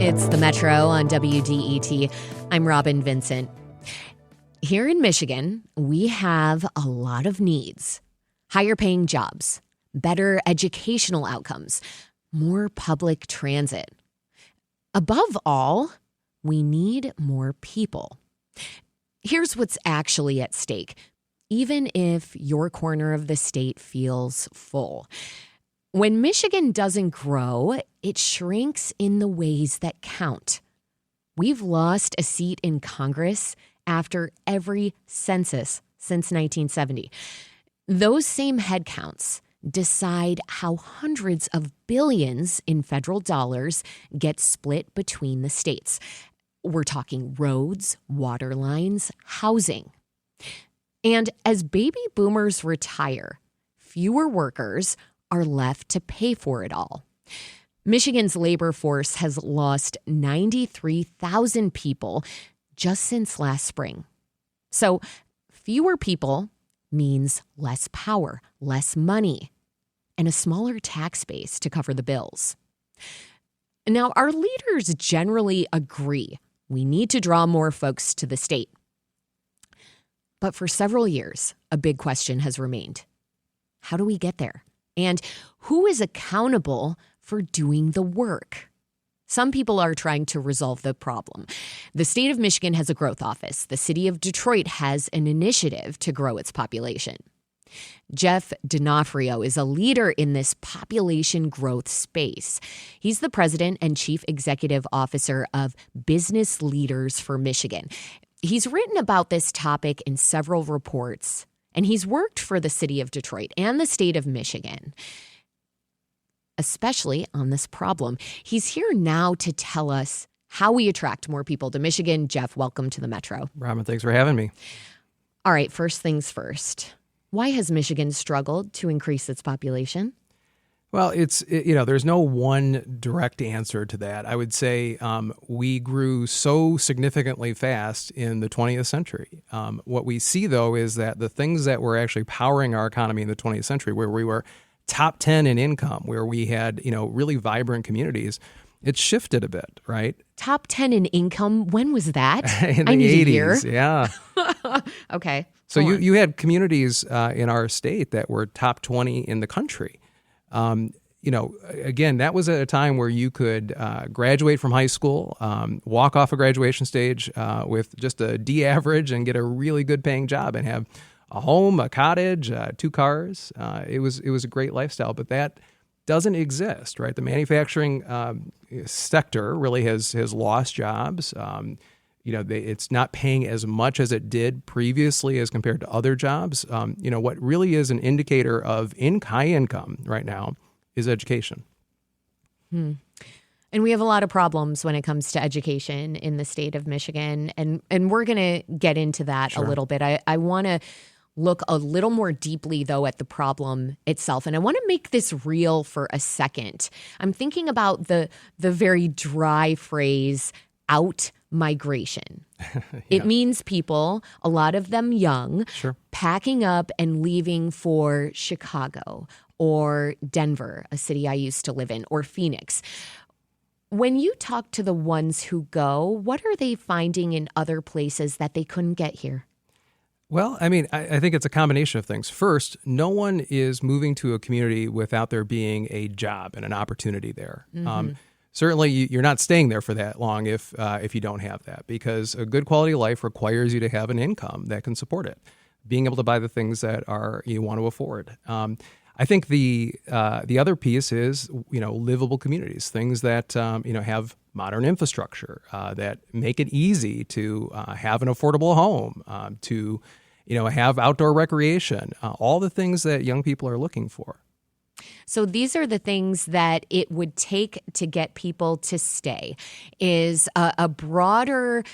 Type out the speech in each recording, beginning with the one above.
It's the Metro on WDET. I'm Robin Vincent. Here in Michigan, we have a lot of needs. Higher paying jobs, better educational outcomes, more public transit. Above all, we need more people. Here's what's actually at stake, even if your corner of the state feels full. When Michigan doesn't grow, it shrinks in the ways that count. We've lost a seat in Congress after every census since 1970. Those same headcounts decide how hundreds of billions in federal dollars get split between the states. We're talking roads, water lines, housing. And as baby boomers retire, fewer workers are left to pay for it all. Michigan's labor force has lost 93,000 people just since last spring. So fewer people means less power, less money, and a smaller tax base to cover the bills. Now, our leaders generally agree we need to draw more folks to the state. But for several years, a big question has remained. How do we get there? And who is accountable for doing the work? Some people are trying to resolve the problem. The state of Michigan has a growth office. The city of Detroit has an initiative to grow its population. Jeff D'Onofrio is a leader in this population growth space. He's the president and chief executive officer of Business Leaders for Michigan. He's written about this topic in several reports, and he's worked for the city of Detroit and the state of Michigan, especially on this problem. He's here now to tell us how we attract more people to Michigan. Jeff, welcome to the Metro. Robin, thanks for having me. All right, first things first. Why has Michigan struggled to increase its population? Well, there's no one direct answer to that. I would say we grew so significantly fast in the 20th century. What we see, though, is that the things that were actually powering our economy in the 20th century, where we were top 10 in income, where we had, really vibrant communities, it shifted a bit, right? Top 10 in income? When was that? In the 80s, yeah. Okay. So you had communities in our state that were top 20 in the country. Again, that was at a time where you could graduate from high school, walk off a graduation stage with just a D average and get a really good paying job and have a home, a cottage, 2 cars. It was a great lifestyle, but that doesn't exist, right? The manufacturing sector really has lost jobs. It's not paying as much as it did previously as compared to other jobs. What really is an indicator of high income right now is education. And we have a lot of problems when it comes to education in the state of Michigan, and we're going to get into that Sure. a little bit. I want to look a little more deeply, though, at the problem itself. And I want to make this real for a second. I'm thinking about the very dry phrase, out migration. Yeah. It means people, a lot of them young, Sure. packing up and leaving for Chicago or Denver, a city I used to live in, or Phoenix. When you talk to the ones who go, what are they finding in other places that they couldn't get here? Well, I think it's a combination of things. First, no one is moving to a community without there being a job and an opportunity there. Mm-hmm. Certainly, you're not staying there for that long if you don't have that, because a good quality of life requires you to have an income that can support it, being able to buy the things that you want to afford. I think the other piece is livable communities, things that have modern infrastructure that make it easy to have an affordable home, to have outdoor recreation, all the things that young people are looking for. So these are the things that it would take to get people to stay, is a broader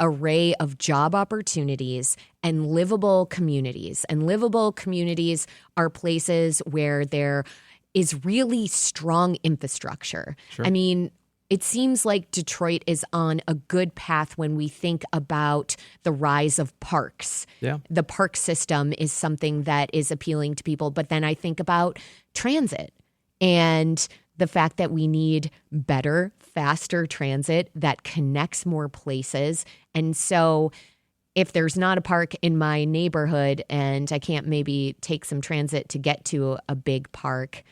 array of job opportunities and livable communities. And livable communities are places where there is really strong infrastructure. Sure. I mean, it seems like Detroit is on a good path when we think about the rise of parks. Yeah. The park system is something that is appealing to people. But then I think about transit and the fact that we need better, faster transit that connects more places. And so if there's not a park in my neighborhood and I can't maybe take some transit to get to a big park,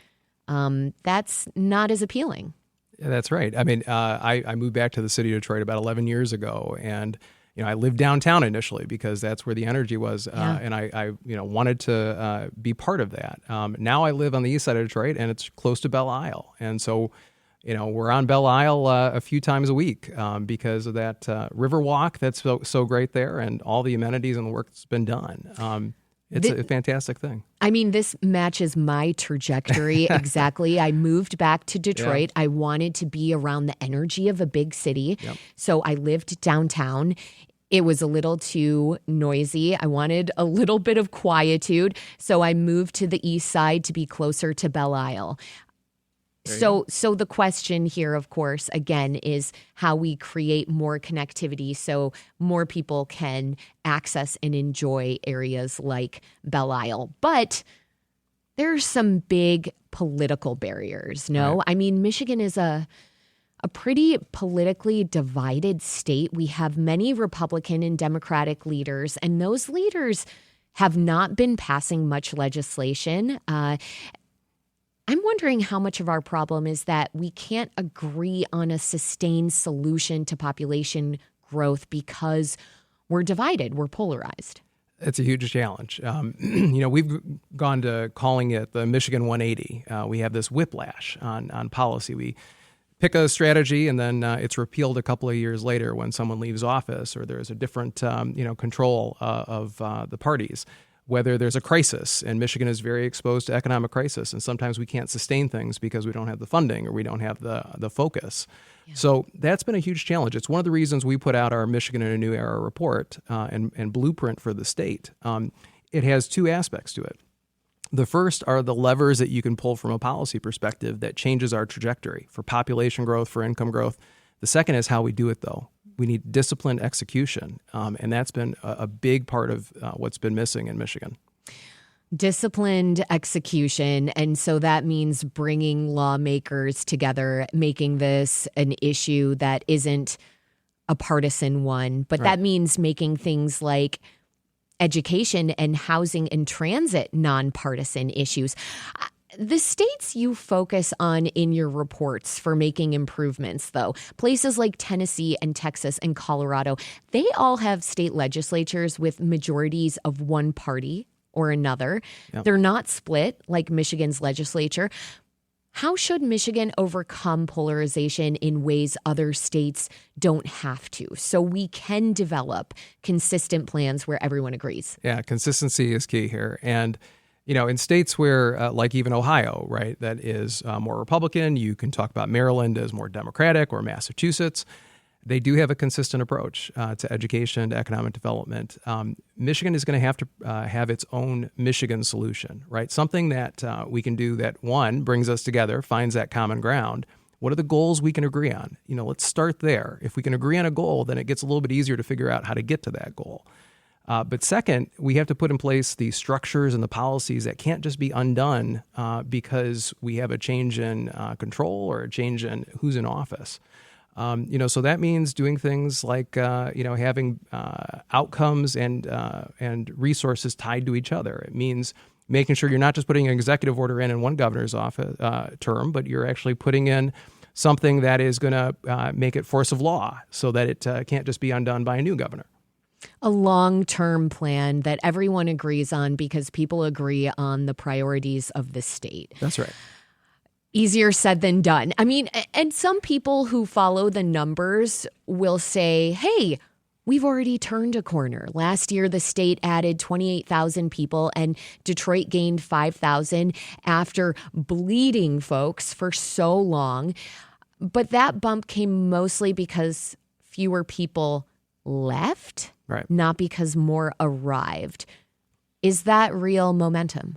that's not as appealing. Yeah, that's right. I mean, I moved back to the city of Detroit about 11 years ago, and I lived downtown initially because that's where the energy was, and I wanted to be part of that. Now I live on the east side of Detroit, and it's close to Belle Isle, and so we're on Belle Isle a few times a week because of that river walk that's so great there, and all the amenities and the work that's been done. It's a fantastic thing. I mean, this matches my trajectory exactly. I moved back to Detroit. I wanted to be around the energy of a big city. Yep. So I lived downtown. It was a little too noisy. I wanted a little bit of quietude. So I moved to the east side to be closer to Belle Isle. So the question here, of course, again, is how we create more connectivity so more people can access and enjoy areas like Belle Isle. But there's some big political barriers, no? Right. I mean, Michigan is a pretty politically divided state. We have many Republican and Democratic leaders, and those leaders have not been passing much legislation. I'm wondering how much of our problem is that we can't agree on a sustained solution to population growth because we're divided, we're polarized. It's a huge challenge. We've gone to calling it the Michigan 180. We have this whiplash on policy. We pick a strategy and then it's repealed a couple of years later when someone leaves office or there's a different control of the parties. Whether there's a crisis, and Michigan is very exposed to economic crisis, and sometimes we can't sustain things because we don't have the funding or we don't have the focus. Yeah. So that's been a huge challenge. It's one of the reasons we put out our Michigan in a New Era report and blueprint for the state. It has two aspects to it. The first are the levers that you can pull from a policy perspective that changes our trajectory for population growth, for income growth. The second is how we do it, though. We need disciplined execution, and that's been a big part of what's been missing in Michigan. Disciplined execution, and so that means bringing lawmakers together, making this an issue that isn't a partisan one, but that means making things like education and housing and transit nonpartisan issues. The states you focus on in your reports for making improvements, though, places like Tennessee and Texas and Colorado, they all have state legislatures with majorities of one party or another. Yep. They're not split like Michigan's legislature. How should Michigan overcome polarization in ways other states don't have to, so we can develop consistent plans where everyone agrees? Yeah, consistency is key here. And in states where, like even Ohio, right, that is more Republican, you can talk about Maryland as more Democratic or Massachusetts. They do have a consistent approach to education, to economic development. Michigan is going to have to have its own Michigan solution, right? Something that we can do that, one, brings us together, finds that common ground. What are the goals we can agree on? Let's start there. If we can agree on a goal, then it gets a little bit easier to figure out how to get to that goal. But second, we have to put in place the structures and the policies that can't just be undone because we have a change in control or a change in who's in office. So that means doing things like, having outcomes and resources tied to each other. It means making sure you're not just putting an executive order in one governor's office term, but you're actually putting in something that is going to make it force of law so that it can't just be undone by a new governor. A long-term plan that everyone agrees on because people agree on the priorities of the state. That's right. Easier said than done. I mean, and some people who follow the numbers will say, hey, we've already turned a corner. Last year, the state added 28,000 people and Detroit gained 5,000 after bleeding folks for so long. But that bump came mostly because fewer people left, right, not because more arrived. Is that real momentum?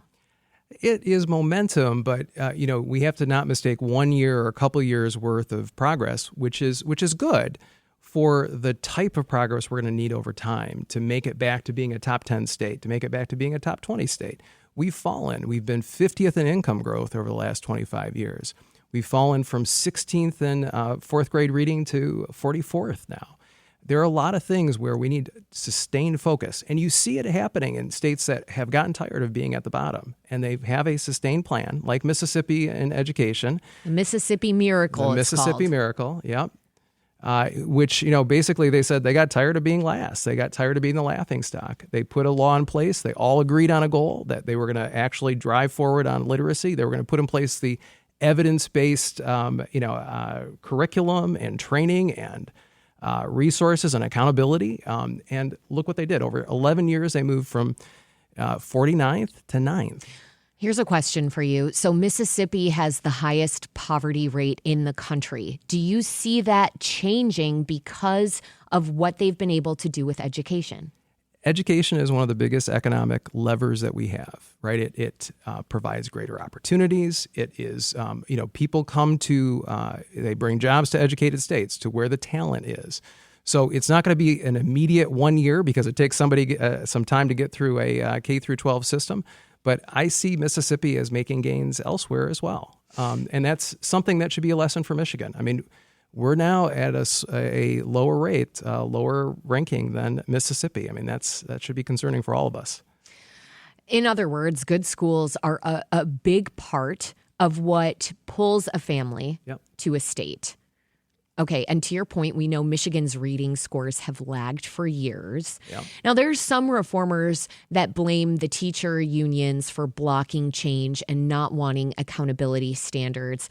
It is momentum, but we have to not mistake 1 year or a couple years worth of progress, which is good for the type of progress we're going to need over time to make it back to being a top 10 state, to make it back to being a top 20 state. We've fallen. We've been 50th in income growth over the last 25 years. We've fallen from 16th in fourth grade reading to 44th now. There are a lot of things where we need sustained focus. And you see it happening in states that have gotten tired of being at the bottom. And they have a sustained plan, like Mississippi in education. The Mississippi Miracle, The Mississippi called. Miracle, yep. Which, basically they said they got tired of being last. They got tired of being the laughing stock. They put a law in place. They all agreed on a goal that they were going to actually drive forward on literacy. They were going to put in place the evidence-based, curriculum and training and resources and accountability. And look what they did. Over 11 years, they moved from 49th to 9th. Here's a question for you. So Mississippi has the highest poverty rate in the country. Do you see that changing because of what they've been able to do with education? Education is one of the biggest economic levers that we have, right? It provides greater opportunities. It is, people come to, they bring jobs to educated states, to where the talent is. So it's not going to be an immediate 1 year because it takes somebody some time to get through a K through 12 system. But I see Mississippi as making gains elsewhere as well. And that's something that should be a lesson for Michigan. I mean, we're now at a lower rate, lower ranking than Mississippi. I mean, that should be concerning for all of us. In other words, good schools are a big part of what pulls a family to a state. Okay, and to your point, we know Michigan's reading scores have lagged for years. Yep. Now, there's some reformers that blame the teacher unions for blocking change and not wanting accountability standards.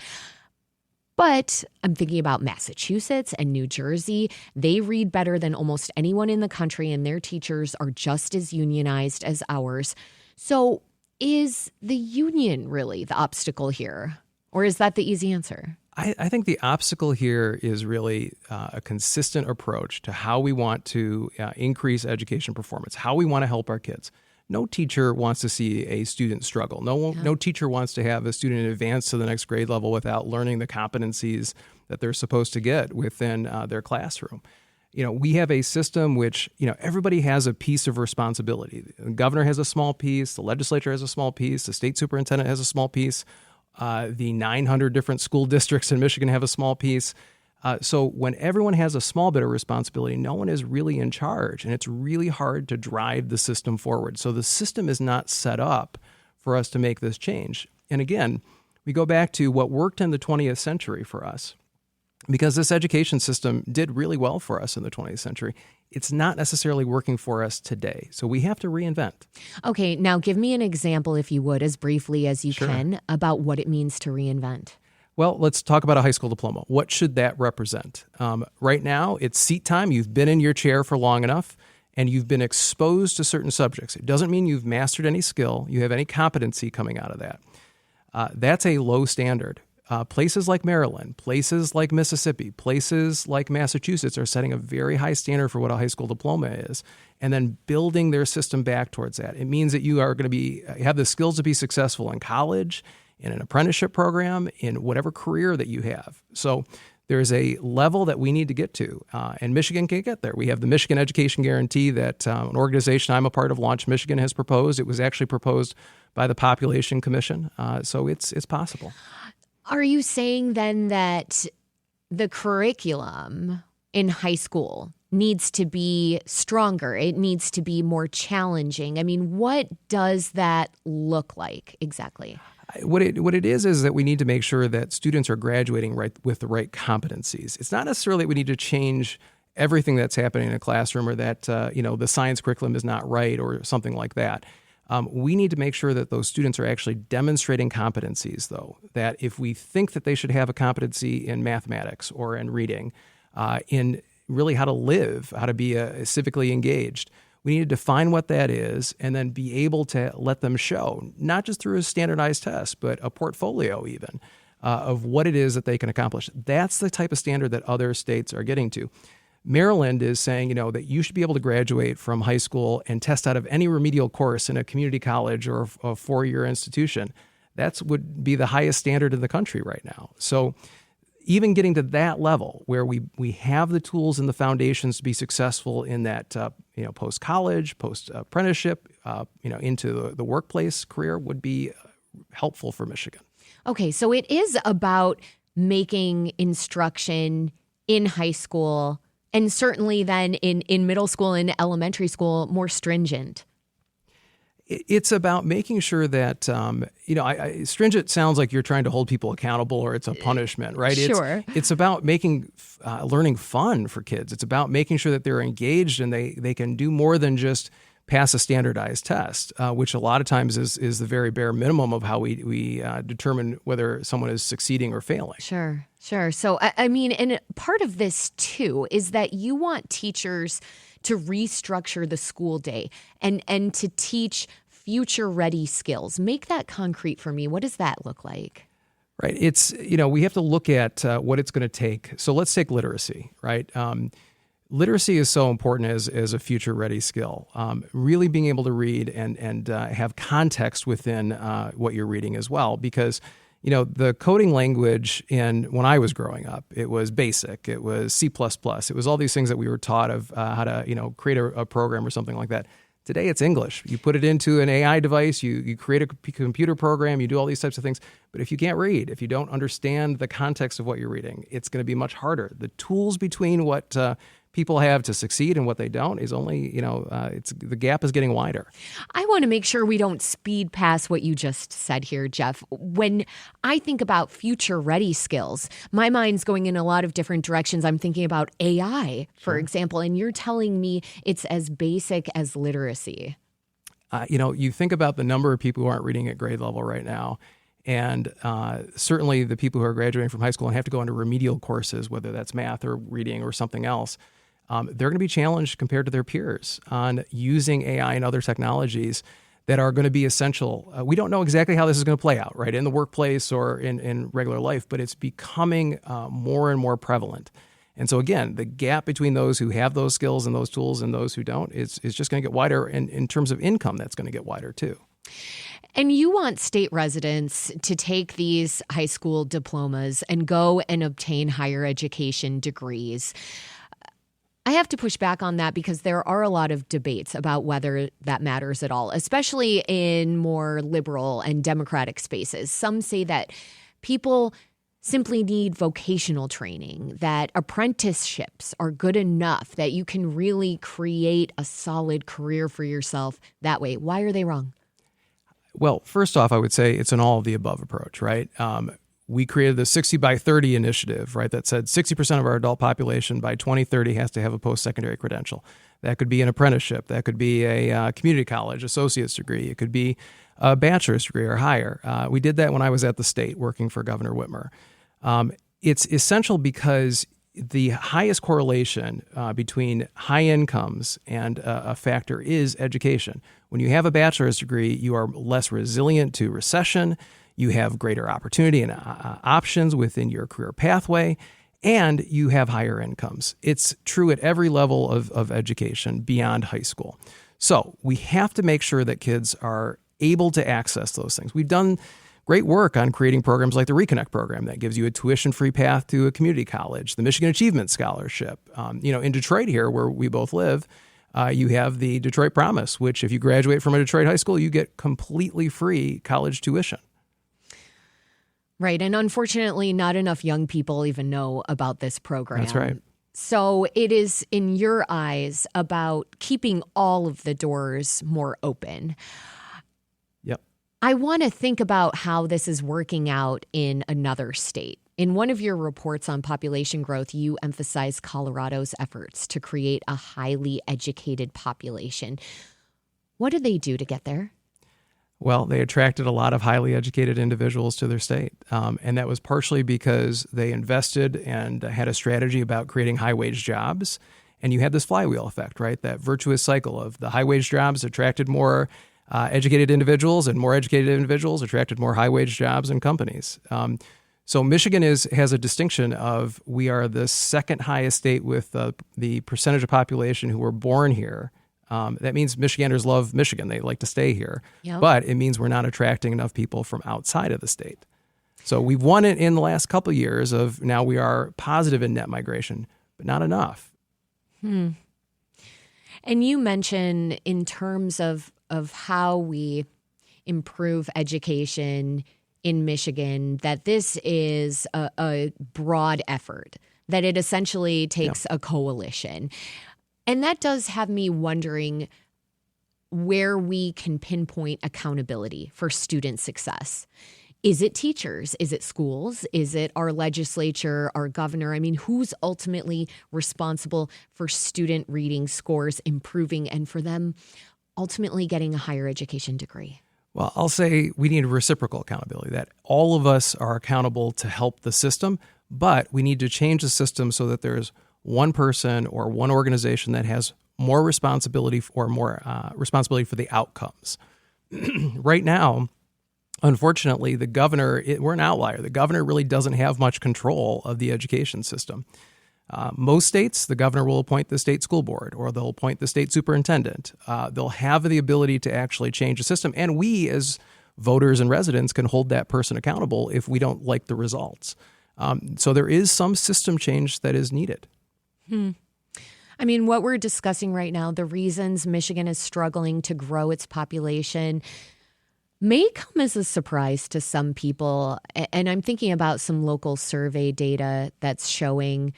But I'm thinking about Massachusetts and New Jersey. They read better than almost anyone in the country, and their teachers are just as unionized as ours. So is the union really the obstacle here? Or is that the easy answer? I think the obstacle here is really a consistent approach to how we want to increase education performance, how we want to help our kids. No teacher wants to see a student struggle. No teacher wants to have a student advance to the next grade level without learning the competencies that they're supposed to get within their classroom. We have a system which, everybody has a piece of responsibility. The governor has a small piece, the legislature has a small piece, the state superintendent has a small piece. The 900 different school districts in Michigan have a small piece. So when everyone has a small bit of responsibility, no one is really in charge, and it's really hard to drive the system forward. So the system is not set up for us to make this change. And again, we go back to what worked in the 20th century for us, because this education system did really well for us in the 20th century. It's not necessarily working for us today. So we have to reinvent. Okay, now give me an example, if you would, as briefly as you Sure. can, about what it means to reinvent. Well, let's talk about a high school diploma. What should that represent? Right now, it's seat time. You've been in your chair for long enough, and you've been exposed to certain subjects. It doesn't mean you've mastered any skill. You have any competency coming out of that. That's a low standard. Places like Maryland, places like Mississippi, places like Massachusetts are setting a very high standard for what a high school diploma is, and then building their system back towards that. It means that you are going to have the skills to be successful in college, in an apprenticeship program, in whatever career that you have. So there's a level that we need to get to, and Michigan can get there. We have the Michigan Education Guarantee that an organization I'm a part of, Launch Michigan, has proposed. It was actually proposed by the Population Commission, so it's possible. Are you saying then that the curriculum in high school needs to be stronger? It needs to be more challenging? I mean, what does that look like exactly? What it is that we need to make sure that students are graduating with the right competencies. It's not necessarily that we need to change everything that's happening in a classroom, or that the science curriculum is not right or something like that. We need to make sure that those students are actually demonstrating competencies, though, that if we think that they should have a competency in mathematics or in reading, in really how to live, how to be civically engaged, we need to define what that is and then be able to let them show, not just through a standardized test, but a portfolio even of what it is that they can accomplish. That's the type of standard that other states are getting to. Maryland is saying, that you should be able to graduate from high school and test out of any remedial course in a community college or a four-year institution. That would be the highest standard in the country right now. So even getting to that level where we have the tools and the foundations to be successful in that, post-college, post-apprenticeship, into the workplace career would be helpful for Michigan. Okay, so it is about making instruction in high school and certainly then in middle school and elementary school more stringent. It's about making sure that, stringent sounds like you're trying to hold people accountable or it's a punishment, right? Sure. It's about making learning fun for kids. It's about making sure that they're engaged and they can do more than just pass a standardized test, which a lot of times is the very bare minimum of how we determine whether someone is succeeding or failing. Sure. So, I mean, and part of this, too, is that you want teachers to restructure the school day and to teach future-ready skills. Make that concrete for me. What does that look like? Right. It's, we have to look at what it's going to take. So let's take literacy, right? Literacy is so important as a future-ready skill. Really being able to read and have context within what you're reading as well, because the coding language when I was growing up, it was BASIC, it was C++, it was all these things that we were taught of how to create a program or something like that. Today it's English. You put it into an AI device, you create a computer program, you do all these types of things. But if you can't read, if you don't understand the context of what you're reading, it's going to be much harder. The tools between what people have to succeed and what they don't is only, the gap is getting wider. I want to make sure we don't speed past what you just said here, Jeff. When I think about future ready skills, my mind's going in a lot of different directions. I'm thinking about AI, for example, and you're telling me it's as basic as literacy. You think about the number of people who aren't reading at grade level right now. And certainly the people who are graduating from high school and have to go into remedial courses, whether that's math or reading or something else, they're going to be challenged compared to their peers on using AI and other technologies that are going to be essential. We don't know exactly how this is going to play out, right, in the workplace or in regular life, but it's becoming more and more prevalent. And so, again, the gap between those who have those skills and those tools and those who don't is just going to get wider. And in terms of income, that's going to get wider, too. And you want state residents to take these high school diplomas and go and obtain higher education degrees. I have to push back on that because there are a lot of debates about whether that matters at all, especially in more liberal and democratic spaces. Some say that people simply need vocational training, that apprenticeships are good enough, that you can really create a solid career for yourself that way. Why are they wrong? Well, first off, I would say it's an all of the above approach, right? We created the 60 by 30 initiative, right, that said 60% of our adult population by 2030 has to have a post-secondary credential. That could be an apprenticeship. That could be a community college associate's degree. It could be a bachelor's degree or higher. We did that when I was at the state working for Governor Whitmer. It's essential because the highest correlation between high incomes and a factor is education. When you have a bachelor's degree, you are less resilient to recession. You have greater opportunity and options within your career pathway, and you have higher incomes. It's true at every level of education beyond high school. So we have to make sure that kids are able to access those things. We've done great work on creating programs like the Reconnect program that gives you a tuition-free path to a community college, the Michigan Achievement Scholarship. In Detroit here, where we both live, you have the Detroit Promise, which if you graduate from a Detroit high school, you get completely free college tuition. Right. And unfortunately, not enough young people even know about this program. That's right. So it is, in your eyes, about keeping all of the doors more open. Yep. I want to think about how this is working out in another state. In one of your reports on population growth, you emphasize Colorado's efforts to create a highly educated population. What did they do to get there? Well, they attracted a lot of highly educated individuals to their state. And that was partially because they invested and had a strategy about creating high-wage jobs. And you had this flywheel effect, right? That virtuous cycle of the high-wage jobs attracted more educated individuals, and more educated individuals attracted more high-wage jobs and companies. So Michigan has a distinction of we are the second highest state with the percentage of population who were born here. That means Michiganders love Michigan. They like to stay here. Yep. But it means we're not attracting enough people from outside of the state. So we've won it in the last couple of years of now we are positive in net migration, but not enough. And you mentioned in terms of how we improve education in Michigan that this is a broad effort, that it essentially takes a coalition. And that does have me wondering where we can pinpoint accountability for student success. Is it teachers? Is it schools? Is it our legislature, our governor? I mean, who's ultimately responsible for student reading scores improving and for them ultimately getting a higher education degree? Well, I'll say we need reciprocal accountability, that all of us are accountable to help the system, but we need to change the system so that there's one person or one organization that has more responsibility for the outcomes. Right now, unfortunately, the governor, we're an outlier. The governor really doesn't have much control of the education system. Most states, the governor will appoint the state school board or they'll appoint the state superintendent. They'll have the ability to actually change the system. And we as voters and residents can hold that person accountable if we don't like the results. So there is some system change that is needed. I mean, what we're discussing right now, the reasons Michigan is struggling to grow its population may come as a surprise to some people. And I'm thinking about some local survey data that's showing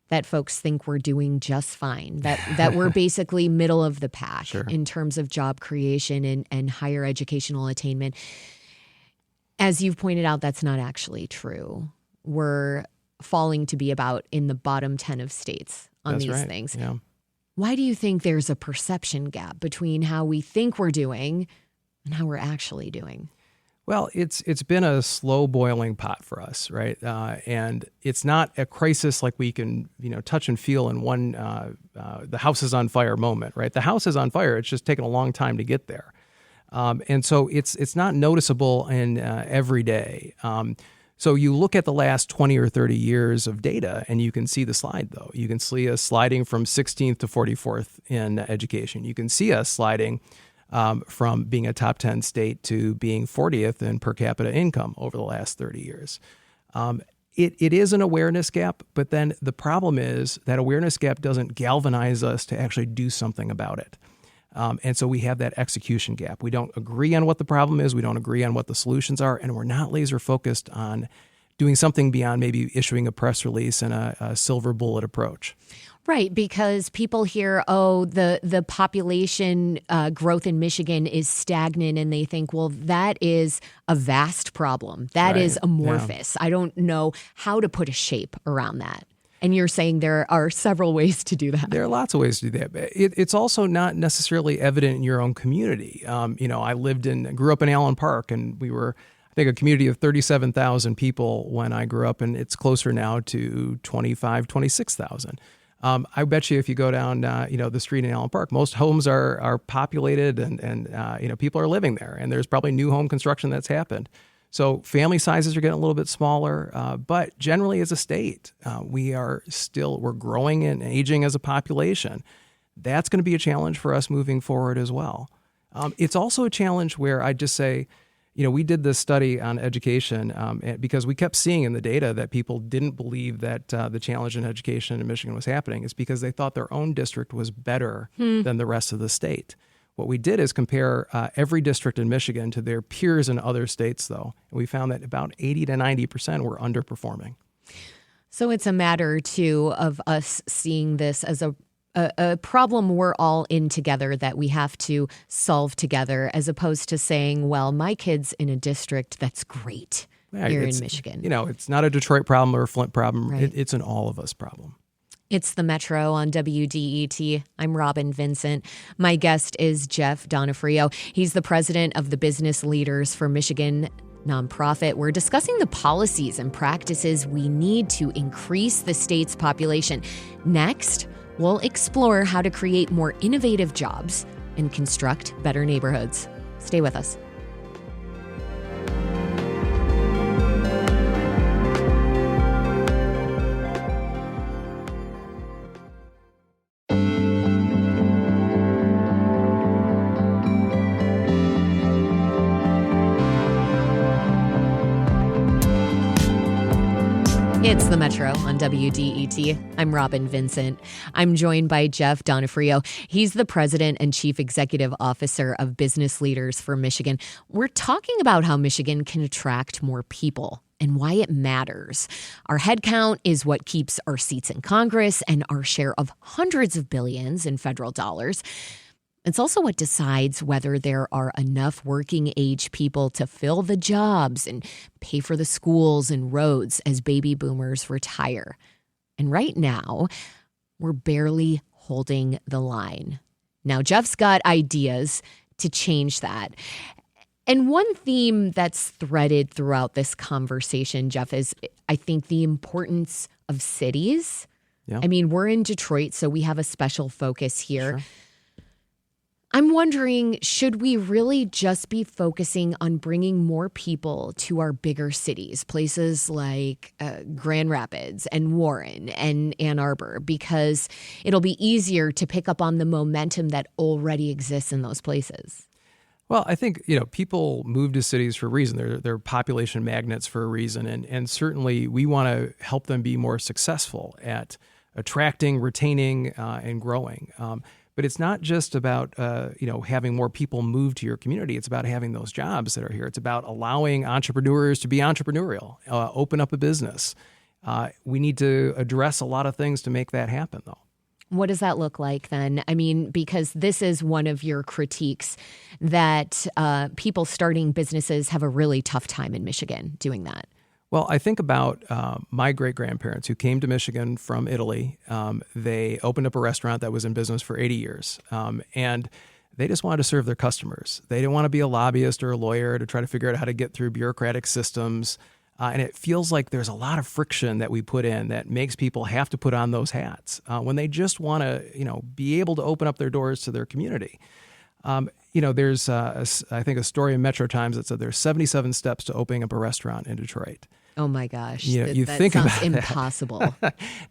that folks think we're doing just fine, that we're basically middle of the pack in terms of job creation and higher educational attainment. As you've pointed out, that's not actually true. We're falling to be about in the bottom 10 of states on these things. Yeah. Why do you think there's a perception gap between how we think we're doing and how we're actually doing? Well, it's been a slow boiling pot for us, right? And it's not a crisis like we can touch and feel in one the house is on fire moment, right? The house is on fire. It's just taken a long time to get there, and so it's not noticeable in every day. So you look at the last 20 or 30 years of data, and you can see the slide, though. You can see us sliding from 16th to 44th in education. You can see us sliding from being a top 10 state to being 40th in per capita income over the last 30 years. It is an awareness gap, but then the problem is that awareness gap doesn't galvanize us to actually do something about it. And so we have that execution gap. We don't agree on what the problem is. We don't agree on what the solutions are. And we're not laser focused on doing something beyond maybe issuing a press release and a silver bullet approach. Right, because people hear, the population growth in Michigan is stagnant, and they think, well, that is a vast problem. That is amorphous. Yeah. I don't know how to put a shape around that. And you're saying there are several ways to do that. There are lots of ways to do that. It's also not necessarily evident in your own community. I grew up in Allen Park, and we were, I think, a community of 37,000 people when I grew up, and it's closer now to 26,000. I bet you if you go down, the street in Allen Park, most homes are populated and people are living there, and there's probably new home construction that's happened. So family sizes are getting a little bit smaller, but generally as a state, we're growing and aging as a population. That's going to be a challenge for us moving forward as well. It's also a challenge where I just say, we did this study on education because we kept seeing in the data that people didn't believe that the challenge in education in Michigan was happening. It's because they thought their own district was better than the rest of the state. What we did is compare every district in Michigan to their peers in other states, though. And we found that about 80 to 90% were underperforming. So it's a matter, too, of us seeing this as a problem we're all in together that we have to solve together, as opposed to saying, well, my kid's in a district that's great here in Michigan. It's not a Detroit problem or a Flint problem. Right. It's an all of us problem. It's the Metro on WDET. I'm Robin Vincent. My guest is Jeff Donofrio. He's the president of the Business Leaders for Michigan nonprofit. We're discussing the policies and practices we need to increase the state's population. Next, we'll explore how to create more innovative jobs and construct better neighborhoods. Stay with us. It's the Metro on WDET. I'm Robin Vincent. I'm joined by Jeff Donofrio. He's the president and chief executive officer of Business Leaders for Michigan. We're talking about how Michigan can attract more people and why it matters. Our headcount is what keeps our seats in Congress and our share of hundreds of billions in federal dollars. It's also what decides whether there are enough working age people to fill the jobs and pay for the schools and roads as baby boomers retire. And right now, we're barely holding the line. Now, Jeff's got ideas to change that. And one theme that's threaded throughout this conversation, Jeff, is I think the importance of cities. Yeah. I mean, we're in Detroit, so we have a special focus here. Sure. I'm wondering, should we really just be focusing on bringing more people to our bigger cities, places like Grand Rapids and Warren and Ann Arbor, because it'll be easier to pick up on the momentum that already exists in those places? Well, I think, people move to cities for a reason. They're population magnets for a reason. And certainly we want to help them be more successful at attracting, retaining, and growing. But it's not just about, having more people move to your community. It's about having those jobs that are here. It's about allowing entrepreneurs to be entrepreneurial, open up a business. We need to address a lot of things to make that happen, though. What does that look like then? I mean, because this is one of your critiques that people starting businesses have a really tough time in Michigan doing that. Well, I think about my great-grandparents who came to Michigan from Italy. They opened up a restaurant that was in business for 80 years, and they just wanted to serve their customers. They didn't want to be a lobbyist or a lawyer to try to figure out how to get through bureaucratic systems. And it feels like there's a lot of friction that we put in that makes people have to put on those hats when they just want to, be able to open up their doors to their community. There's, I think, a story in Metro Times that said there's 77 steps to opening up a restaurant in Detroit. Oh, my gosh. You that think sounds about impossible.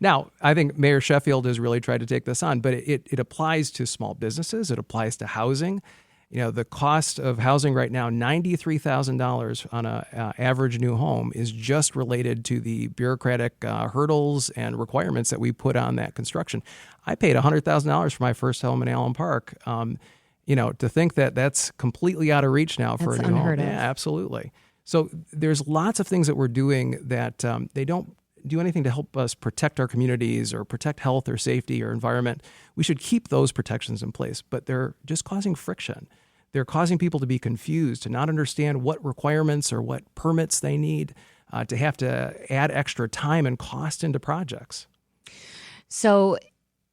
Now, I think Mayor Sheffield has really tried to take this on, but it applies to small businesses. It applies to housing. The cost of housing right now, $93,000 on an average new home, is just related to the bureaucratic hurdles and requirements that we put on that construction. I paid $100,000 for my first home in Allen Park. To think that that's completely out of reach now for a new home. Of. Yeah, absolutely. So there's lots of things that we're doing that they don't do anything to help us protect our communities or protect health or safety or environment. We should keep those protections in place, but they're just causing friction. They're causing people to be confused, to not understand what requirements or what permits they need, to have to add extra time and cost into projects. So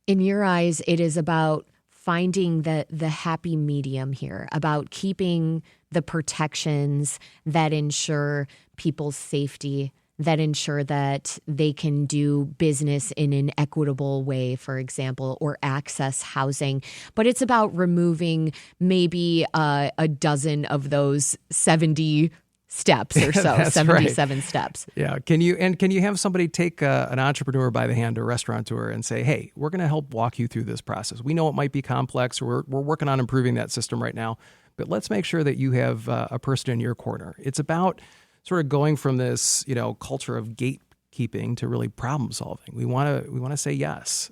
in your eyes, it is about finding the happy medium here, about keeping the protections that ensure people's safety, that ensure that they can do business in an equitable way, for example, or access housing. But it's about removing maybe a dozen of those 70 steps or so, 77 right. steps. Yeah. Can you have somebody take an entrepreneur by the hand, a restaurateur, and say, hey, we're going to help walk you through this process. We know it might be complex. We're working on improving that system right now, but let's make sure that you have a person in your corner. It's about sort of going from this, culture of gatekeeping to really problem solving. We want to say yes.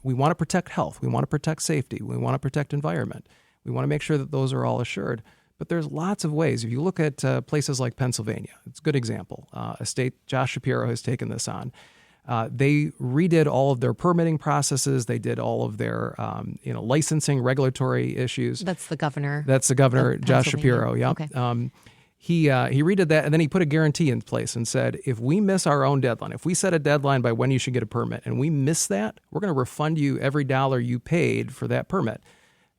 We want to protect health. We want to protect safety. We want to protect environment. We want to make sure that those are all assured. But there's lots of ways. If you look at places like Pennsylvania, it's a good example. A state, Josh Shapiro has taken this on. They redid all of their permitting processes. They did all of their, licensing, regulatory issues. That's the governor. Josh Shapiro. Yeah. Okay. He redid that, and then he put a guarantee in place and said, if we miss our own deadline, if we set a deadline by when you should get a permit, and we miss that, we're going to refund you every dollar you paid for that permit.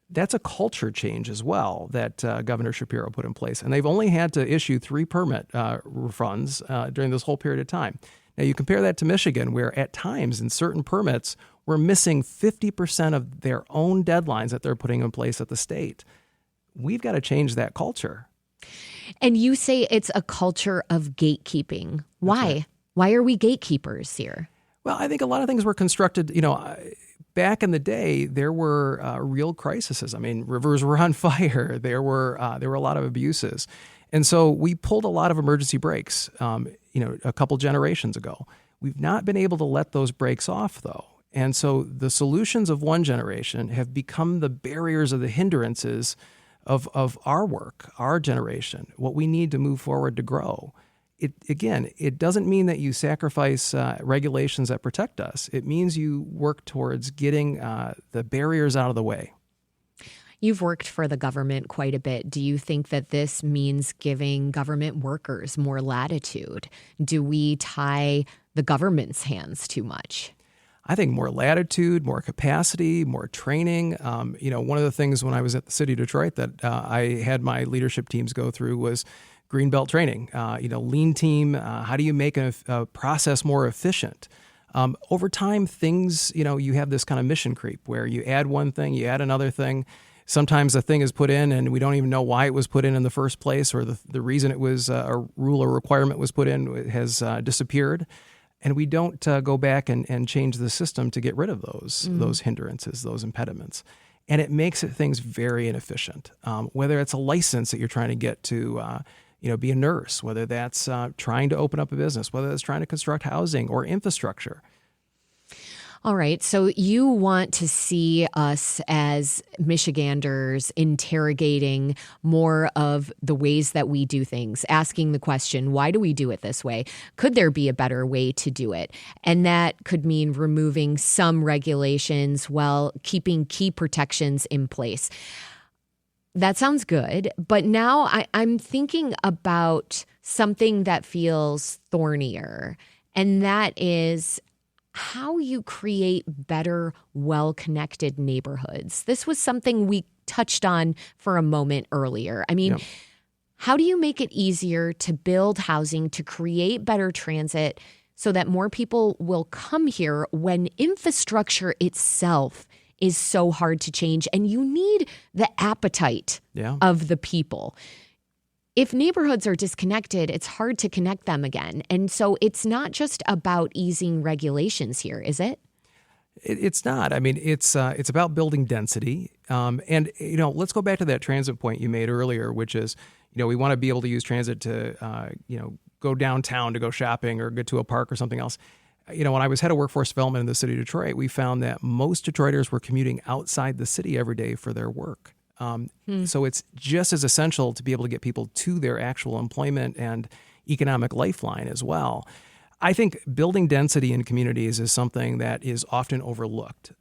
That's a culture change as well that Governor Shapiro put in place. And they've only had to issue 3 permit refunds during this whole period of time. Now, you compare that to Michigan, where at times in certain permits, we're missing 50% of their own deadlines that they're putting in place at the state. We've got to change that culture. And you say it's a culture of gatekeeping. Why? Right. Why are we gatekeepers here? Well, I think a lot of things were constructed, back in the day, there were real crises. I mean, rivers were on fire. There were a lot of abuses. And so we pulled a lot of emergency brakes, a couple generations ago. We've not been able to let those brakes off, though. And so the solutions of one generation have become the barriers or the hindrances of our work, our generation, what we need to move forward to grow. It doesn't mean that you sacrifice regulations that protect us. It means you work towards getting the barriers out of the way. You've worked for the government quite a bit. Do you think that this means giving government workers more latitude? Do we tie the government's hands too much? I think more latitude, more capacity, more training. One of the things when I was at the city of Detroit that I had my leadership teams go through was Greenbelt training. Lean team. How do you make a process more efficient? Over time, things, you have this kind of mission creep where you add one thing, you add another thing. Sometimes a thing is put in and we don't even know why it was put in the first place, or the reason it was a rule or requirement was put in has disappeared. And we don't go back and change the system to get rid of those hindrances, those impediments. And it makes things very inefficient. Whether it's a license that you're trying to get to be a nurse, whether that's trying to open up a business, whether that's trying to construct housing or infrastructure. All right. So you want to see us as Michiganders interrogating more of the ways that we do things, asking the question, why do we do it this way? Could there be a better way to do it? And that could mean removing some regulations while keeping key protections in place. That sounds good. But now I'm thinking about something that feels thornier, and that is how you create better, well-connected neighborhoods. This was something we touched on for a moment earlier. I mean, How do you make it easier to build housing, to create better transit so that more people will come here when infrastructure itself is so hard to change and you need the appetite of the people? If neighborhoods are disconnected, it's hard to connect them again. And so it's not just about easing regulations here, is it? It's not. I mean, it's about building density. Let's go back to that transit point you made earlier, which is, we want to be able to use transit to, go downtown to go shopping or get to a park or something else. When I was head of workforce development in the city of Detroit, we found that most Detroiters were commuting outside the city every day for their work. So it's just as essential to be able to get people to their actual employment and economic lifeline as well. I think building density in communities is something that is often overlooked.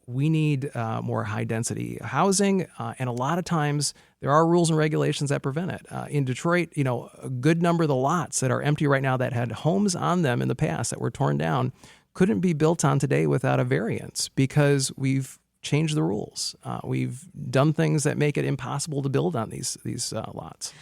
We need more high density housing, and a lot of times there are rules and regulations that prevent it. In Detroit, a good number of the lots that are empty right now that had homes on them in the past that were torn down couldn't be built on today without a variance because we've changed the rules. We've done things that make it impossible to build on these lots.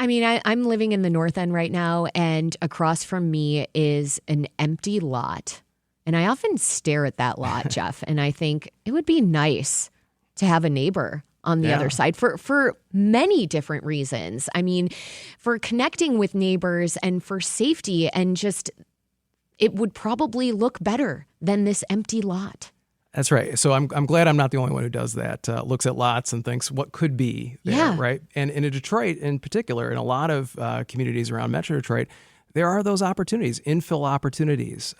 I mean, I'm living in the North End right now, and across from me is an empty lot. And I often stare at that lot, Jeff, and I think it would be nice to have a neighbor on the other side for many different reasons. I mean, for connecting with neighbors and for safety, and just it would probably look better than this empty lot. That's right. So I'm glad I'm not the only one who does that, looks at lots and thinks what could be there, right? And in Detroit in particular, in a lot of communities around Metro Detroit, there are those opportunities, infill opportunities.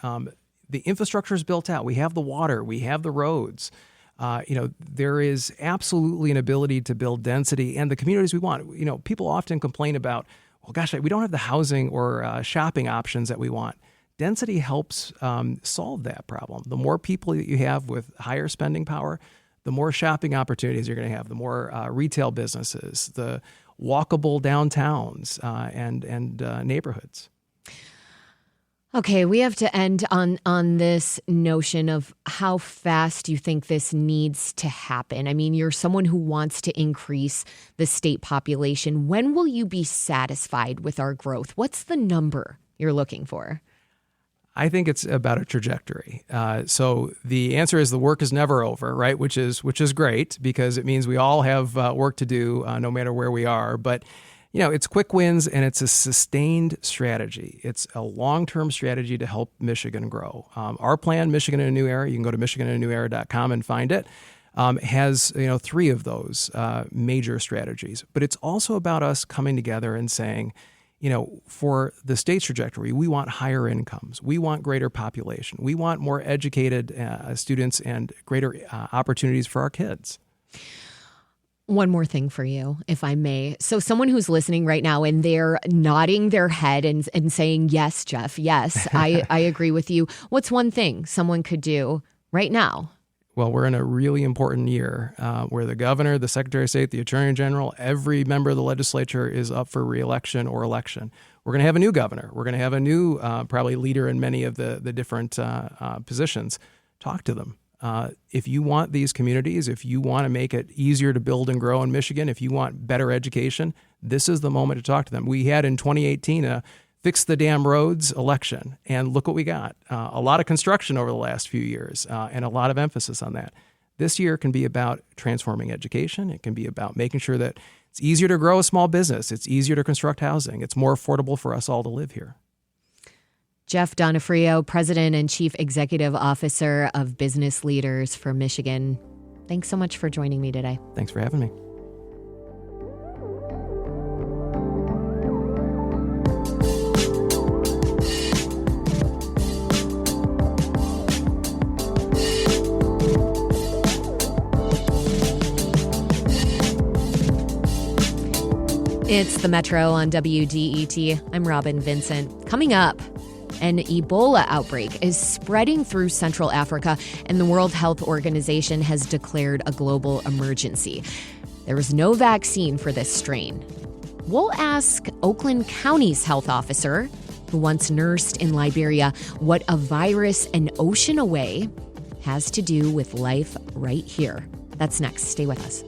The infrastructure is built out. We have the water. We have the roads. There is absolutely an ability to build density and the communities we want. People often complain about, well, gosh, we don't have the housing or shopping options that we want. Density helps solve that problem. The more people that you have with higher spending power, the more shopping opportunities you're going to have, the more retail businesses, the walkable downtowns and neighborhoods. Okay, we have to end on this notion of how fast you think this needs to happen. I mean, you're someone who wants to increase the state population. When will you be satisfied with our growth? What's the number you're looking for? I think it's about a trajectory. So the answer is the work is never over, right? Which is great because it means we all have work to do no matter where we are. But it's quick wins and it's a sustained strategy. It's a long-term strategy to help Michigan grow. Our plan, Michigan in a New Era, you can go to michiganinanewera.com and find it, has 3 of those major strategies. But it's also about us coming together and saying, For the state's trajectory, we want higher incomes. We want greater population. We want more educated students and greater opportunities for our kids. One more thing for you, if I may. So someone who's listening right now and they're nodding their head and saying, yes, Jeff, yes, I agree with you. What's one thing someone could do right now? Well, we're in a really important year where the governor, the secretary of state, the attorney general, every member of the legislature is up for re-election or election. We're going to have a new governor. We're going to have a new probably leader in many of the different positions. Talk to them. If you want these communities, if you want to make it easier to build and grow in Michigan, if you want better education, this is the moment to talk to them. We had in 2018 a Fix the Damn Roads election, and look what we got. A lot of construction over the last few years and a lot of emphasis on that. This year can be about transforming education. It can be about making sure that it's easier to grow a small business. It's easier to construct housing. It's more affordable for us all to live here. Jeff Donofrio, President and Chief Executive Officer of Business Leaders for Michigan. Thanks so much for joining me today. Thanks for having me. It's the Metro on WDET. I'm Robin Vincent. Coming up, an Ebola outbreak is spreading through Central Africa, and the World Health Organization has declared a global emergency. There is no vaccine for this strain. We'll ask Oakland County's health officer, who once nursed in Liberia, what a virus an ocean away has to do with life right here. That's next. Stay with us.